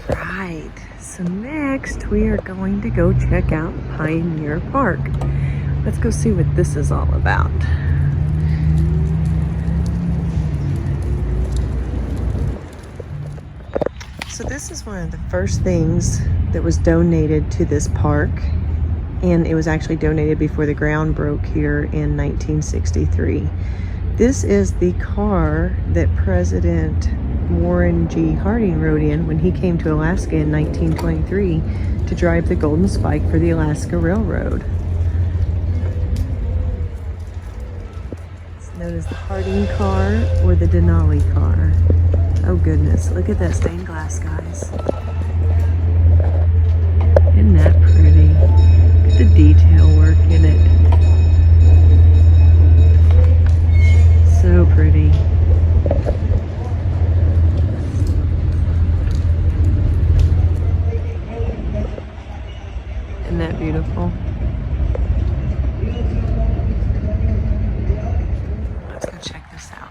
Right, so next we are going to go check out Pioneer Park. Let's go see what this is all about. So this is one of the first things that was donated to this park, and it was actually donated before the ground broke here in 1963. This is the car that President Warren G. Harding rode in when he came to Alaska in 1923 to drive the Golden Spike for the Alaska Railroad. It's known as the Harding car or the Denali car. Oh goodness, look at that stained glass, guys. Isn't that pretty? Look at the detail work in it. So pretty. Isn't that beautiful? Let's go check this out.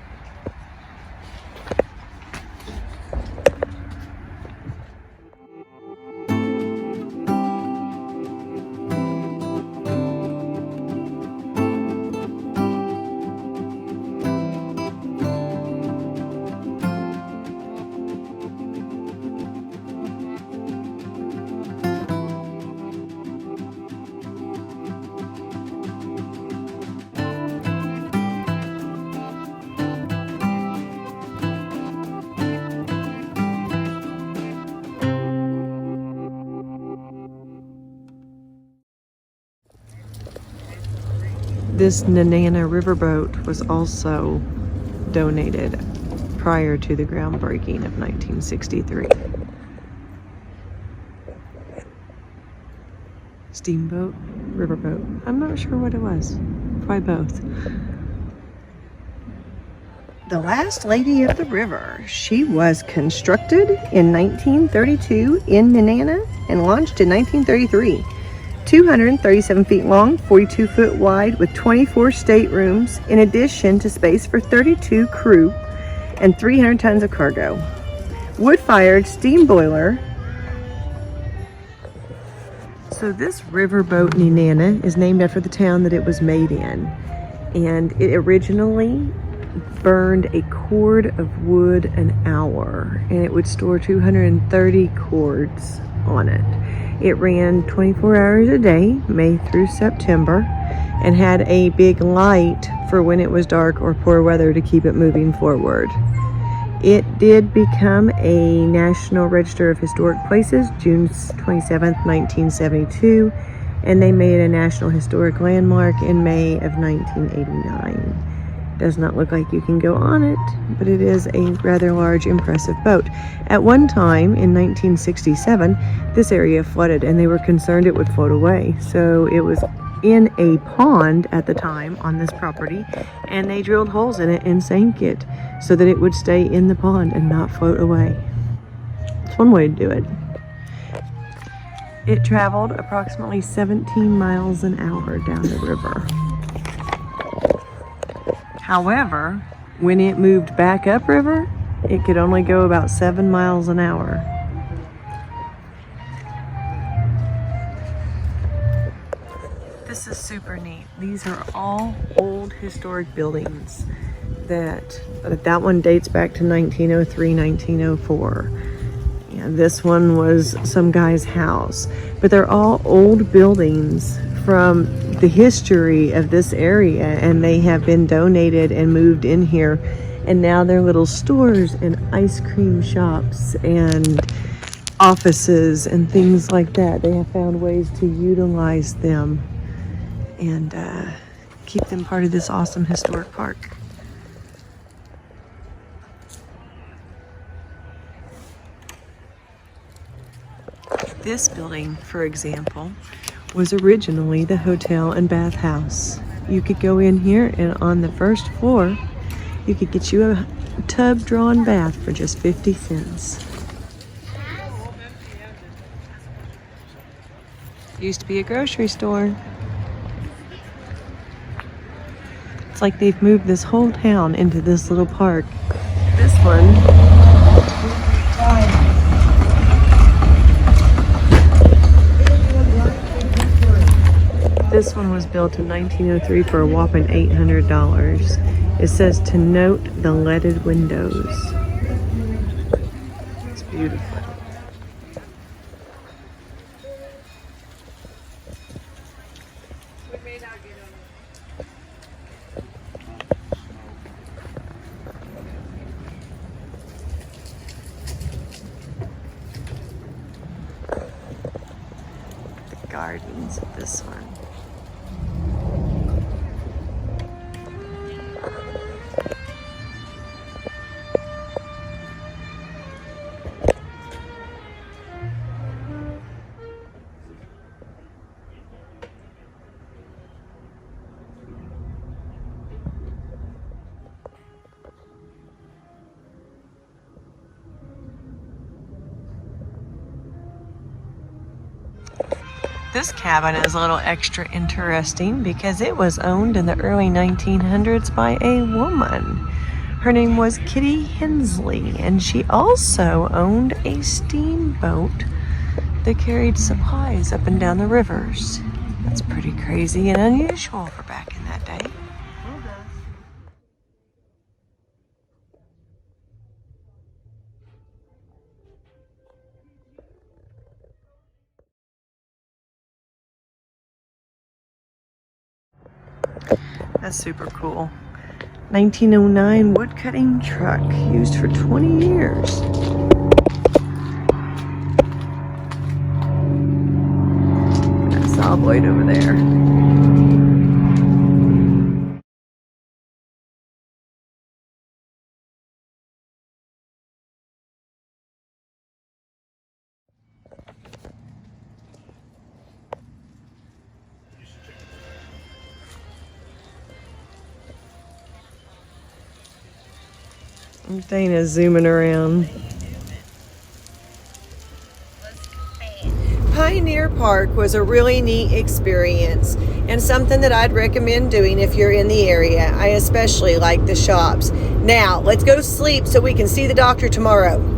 This Nenana riverboat was also donated prior to the groundbreaking of 1963. Steamboat, riverboat. I'm not sure what it was. Probably both. The Last Lady of the River. She was constructed in 1932 in Nenana and launched in 1933. 237 feet long, 42 foot wide, with 24 staterooms, in addition to space for 32 crew and 300 tons of cargo. Wood-fired steam boiler. So this riverboat Nenana is named after the town that it was made in, and it originally burned a cord of wood an hour, and it would store 230 cords on it. It ran 24 hours a day, May through September, and had a big light for when it was dark or poor weather to keep it moving forward. It did become a National Register of Historic Places June 27th, 1972, and they made it a National Historic Landmark in May of 1989. Does not look like you can go on it, but it is a rather large, impressive boat. At one time in 1967, this area flooded and they were concerned it would float away. So it was in a pond at the time on this property, and they drilled holes in it and sank it so that it would stay in the pond and not float away. It's one way to do it. It traveled approximately 17 miles an hour down the river. However, when it moved back upriver, it could only go about 7 miles an hour. This is super neat. These are all old historic buildings that one dates back to 1903, 1904. And this one was some guy's house, but they're all old buildings from the history of this area, and they have been donated and moved in here, and now they're little stores and ice cream shops and offices and things like that. They have found ways to utilize them and keep them part of this awesome historic park. This building, for example, was originally the hotel and bathhouse. You could go in here, and on the first floor, you could get you a tub-drawn bath for just 50 cents. Used to be a grocery store. It's like they've moved this whole town into this little park. This one This one was built in 1903 for a whopping $800. It says to note the leaded windows. It's beautiful. The gardens of this one. This cabin is a little extra interesting because it was owned in the early 1900s by a woman. Her name was Kitty Hensley, and she also owned a steamboat that carried supplies up and down the rivers. That's pretty crazy and unusual for back in that day. That's super cool. 1909 wood cutting truck used for 20 years. That saw blade over there. Dana's zooming around. Pioneer Park was a really neat experience and something that I'd recommend doing if you're in the area. I especially like the shops. Now, let's go sleep so we can see the doctor tomorrow.